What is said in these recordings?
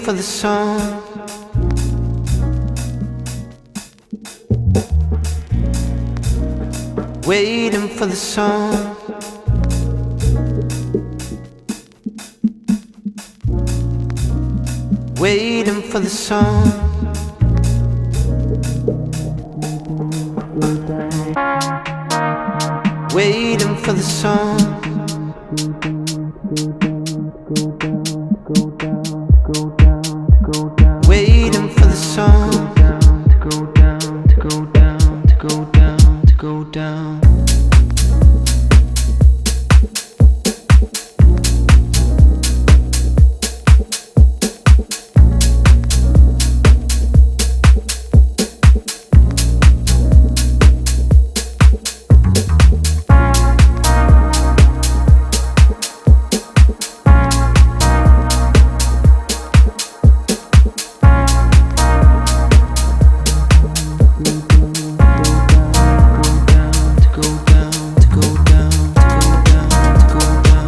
for the song. Waiting for the song. Waiting for the song. Waiting for the song. Waiting for the song. To go down, to go down, to go down, to go down.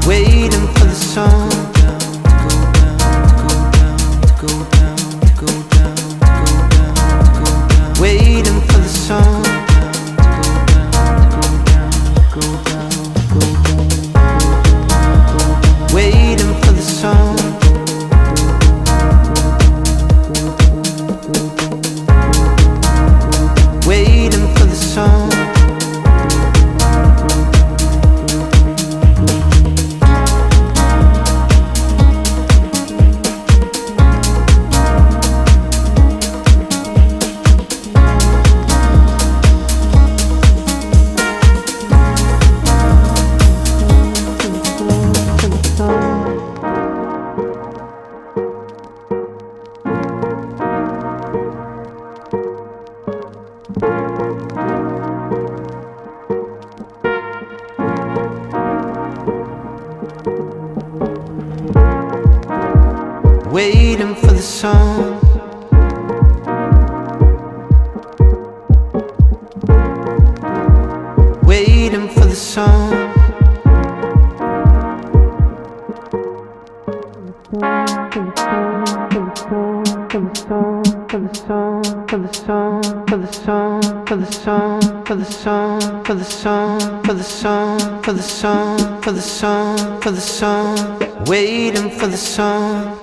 Waiting for the song. Waiting for the song. For the song, for the song, for the song, for the song, for the song, for the song, for the song, for the song, for the song, for the song, waiting for the song.